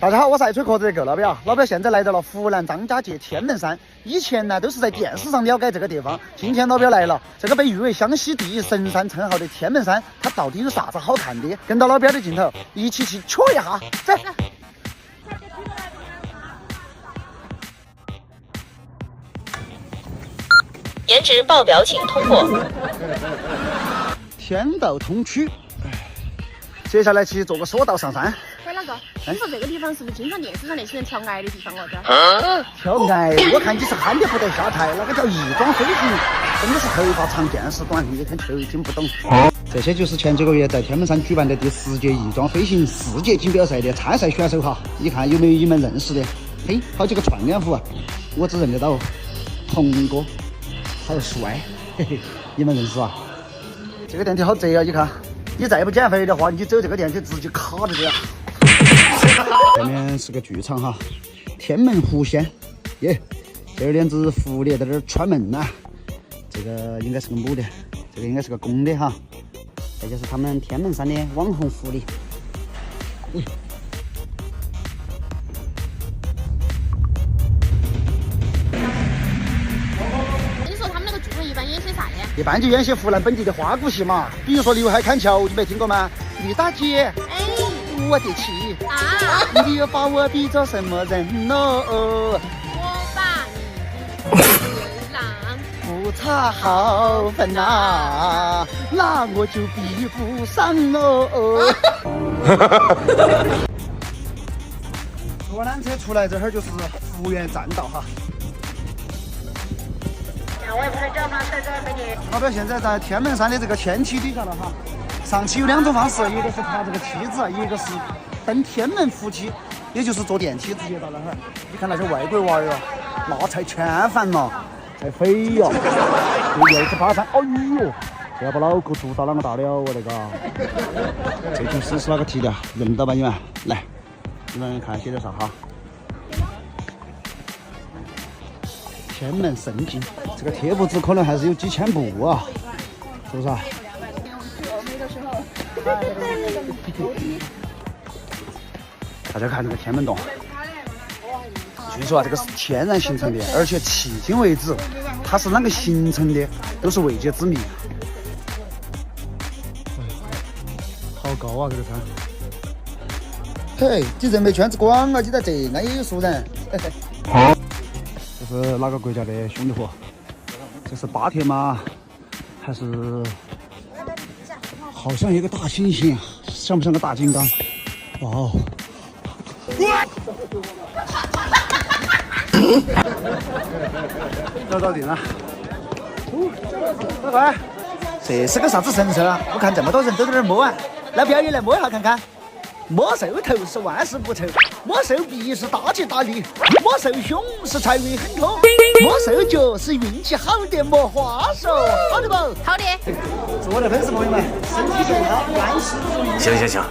大家好，我是爱吹壳子的狗老表。老表现在来到了湖南张家界天门山，以前呢都是在电视上了解这个地方。今天老表来了，这个被誉为湘西第一神山称号的天门山，它到底有啥子好看的？跟到老表的镜头，一起去瞧一下。走。颜值爆表，请通过。天道通衢，接下来去坐个索道上山。喂，老哥，听说这个地方是不是经常电视上那些人跳崖的地方哦？这跳崖，我看你是憨得不得下台，那个叫翼装飞行，真的是头发长见识短，一看就听不懂。这些就是前几个月在天门山举办的第10届翼装飞行世界锦标赛的参赛选手哈，你看有没有你们认识的？嘿，好几个串脸虎啊，我只认得到童哥，还有帅，嘿嘿，你们认识啊？这个电梯好贼啊！你看，你再不减肥的话，你走这个电梯直接卡着这样。这面是个剧场哈，天门湖县，耶，这有两只狐狸在这儿串门呐、这个应该是个母的，这个应该是个公的哈。这就是他们天门山的网红狐狸。你说他们那个剧种一般演些啥呀？一般就演些湖南本地的花鼓戏嘛，比如说刘海看桥，你没听过吗？绿大姐，哎我的妻啊！你又把我比作什么人呢？我把你比作狼，不差好分呐、那我就比不上哦。坐缆车出来这儿就是福源栈道哈。老表现在在天门山的这个天梯底下了哈。上去有2种方式，一个是爬这个梯子，一个是登天门扶梯，也就是坐电梯直接到那儿。你看那些外国娃儿哟，那才圈饭了，才飞哟，就又是爬山。哎呦，这要把脑壳做到啷个大了我那个。这就试试那个题的，认到吧你们？来，你们看写的啥哈？天门圣境，这个贴布纸可能还是有几千部啊，是不是啊？大家看这个天门洞，据说啊，这个是天然形成的，而且迄今为止，它是啷个形成的都是未解之谜。好高啊，这个山！嘿，你人没圈子广啊，你在这安也有熟人。这是哪个国家的兄弟伙？这是巴铁吗？还是？好像一个大猩猩，像不像个大金刚？哇哦！找到定了。拜拜。这是个啥子神兽啊？我看这么多人都在这儿摸啊，来表演来摸一下看看。摸兽头是万事不愁，摸兽臂是大吉大利，摸兽胸是财运亨通，摸兽脚是运气好的没话说，好的不？好的。祝我的粉丝朋友们身体健康，万事如意。行，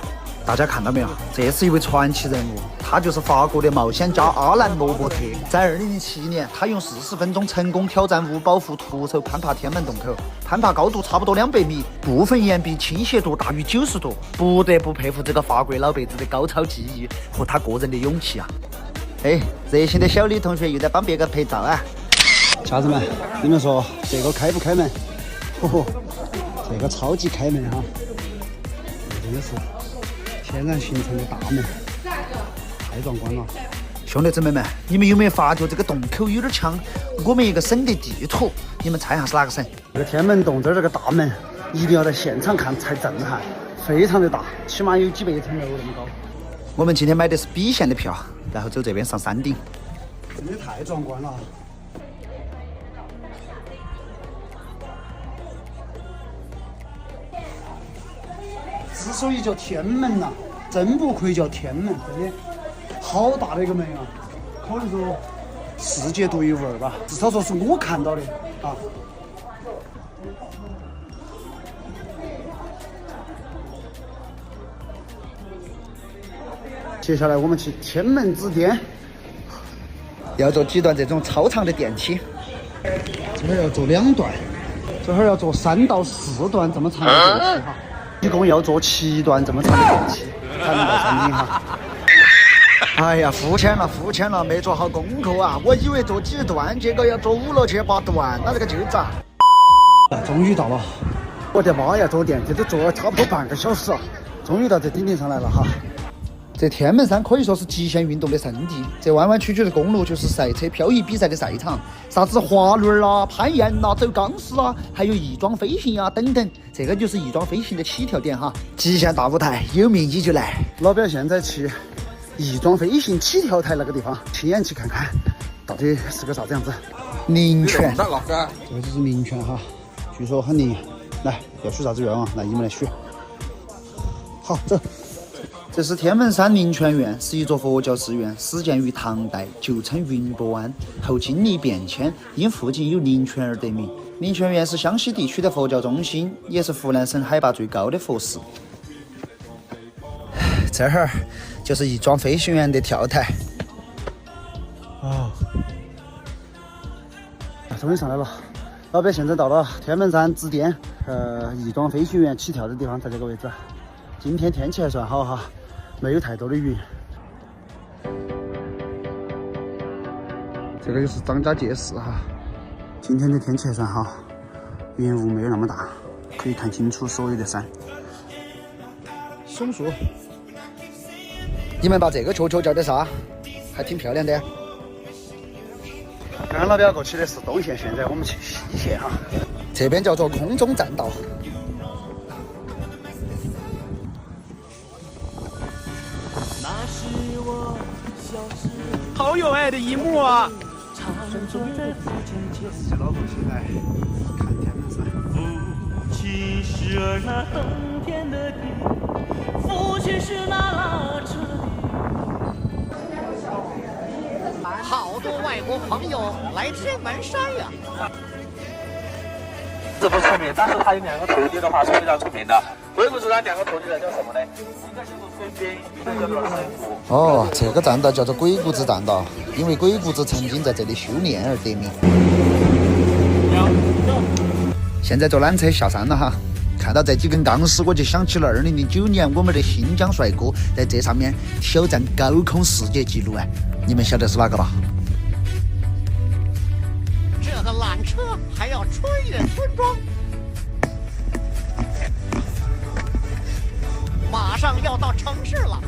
大家看到没有？这是一位传奇人物，他就是法国的冒险家阿兰·罗伯特。在2007年，他用40分钟成功挑战五宝湖，徒手攀爬天门洞口，攀爬高度差不多200米，部分岩壁倾斜度大于90度，不得不佩服这个法国老辈子的高超技艺和他个人的勇气啊！哎，热心的小李同学又在帮别个拍照啊！家人们，你们说这个开不开门？呵呵，这个超级开门哈，真的是天然形成的大门，太壮观了！兄弟姊妹们，你们有没有发觉这个洞口有点像我们一个省的地图？你们猜下是哪个省？这个天门洞这儿这个大门，一定要在现场看才震撼，非常的大，起码有几百层楼那么高。我们今天买的是 B 线的票，然后走这边上山顶，真的太壮观了。之所以叫天门呐、真不愧叫天门，真的好大的一个门啊！可能说世界独一无二吧，至少说是我看到的啊。接下来我们去天门之巅，要坐几段这种超长的电梯，这儿要坐2段，这儿要坐3到4段这么长的电梯哈。一共要坐7段这么长的电梯才能到山顶哈。哎呀，付钱了，没做好功课啊！我以为做几段，结果要做5了去8段，那这个劲咋？终于到了！我的妈呀，坐电梯都坐了差不多半个小时，终于到这顶顶上来了哈！这天门山可以说是极限运动的圣地，这弯弯曲曲的公路就是赛车漂移比赛的赛场，啥子滑轮啊、攀岩啊、走钢丝啊，还有翼装飞行啊等等，这个就是翼装飞行的起跳点哈！极限大舞台，有名你就来！老表现在去翼装飞行起跳台那个地方，亲眼去看看，到底是个啥子样子？灵泉，这个就是灵泉哈，据说很灵。来，要许啥子愿望？来，你们来许。好，走。这是天门山灵泉院，是一座佛教寺院，始建于唐代，旧称云波湾，后经历变迁，因附近有灵泉而得名。灵泉院是湘西地区的佛教中心，也是湖南省海拔最高的佛寺。这儿就是翼装飞行员的跳台。终于上来了，老表现在到了天门山支店翼装飞行员起跳的地方，在这个位置。今天天气还算好哈，没有太多的云。这个就是张家界市哈，今天的天气还算好，云雾没有那么大，可以看清楚所有的山。松树，你们把这个球球叫的啥？还挺漂亮的。刚刚老表过去的是东线，现在我们去西线哈，这边叫做空中栈道。好有爱的一幕啊！老过去来看天门山。父亲是儿那登天的地，父亲是那拉扯的。好多外国朋友来天门山呀！这不出名，但是它有2个特点的话是非常出名的。鬼谷子它2个特点叫什么呢？一个叫做水边，一个叫做水库。哦，这个栈道叫做鬼谷子栈道，因为鬼谷子曾经在这里修炼而得名。现在坐缆车下山了哈，看到这几根钢丝，我就想起了2009年我们的新疆帅哥在这上面挑战高空世界纪录啊！你们晓得是哪个吧？这个缆车还要穿越村庄，马上要到城市了。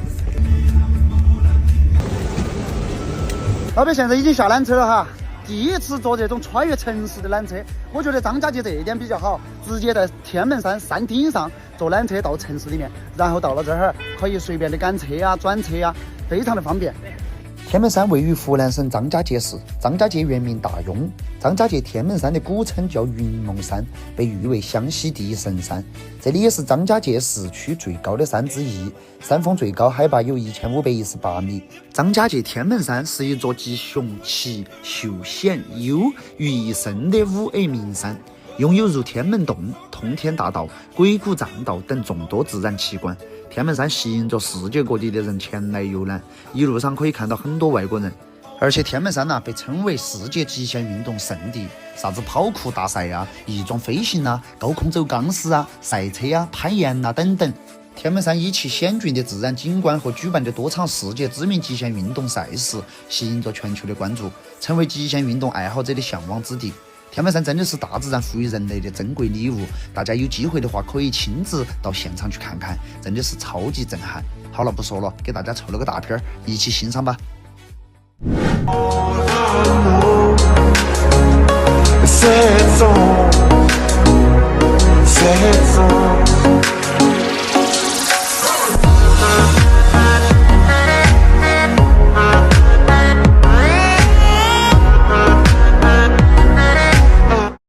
老表现在已经下缆车了哈，第一次坐这种穿越城市的缆车，我觉得张家界这一点比较好，直接在天门山山顶上坐缆车到城市里面，然后到了这儿可以随便的赶车啊、转车啊，非常的方便。天门山位于湖南省张家界市，张家界原名大庸，张家界天门山的古称叫云梦山，被誉为湘西第一神山。这里也是张家界市区最高的山之一，山峰最高海拔有1518米。张家界天门山是一座集雄奇、秀险、幽于一身的5A 名山，拥有如天门洞、通天大道、鬼谷栈道等众多自然奇观。天门山吸引着世界各地的人前来游览，一路上可以看到很多外国人。而且天门山被称为世界极限运动圣地，啥子跑酷大赛啊、翼装飞行啊、高空走钢丝啊、赛车啊、攀岩啊等等。天门山以其险峻的自然景观和举办的多场世界知名极限运动赛事，吸引着全球的关注，成为极限运动爱好者的向往之地。天门山真的是大自然赋予人类的珍贵礼物，大家有机会的话可以亲自到现场去看看，真的是超级震撼。好了，不说了，给大家凑了个大片，一起欣赏吧。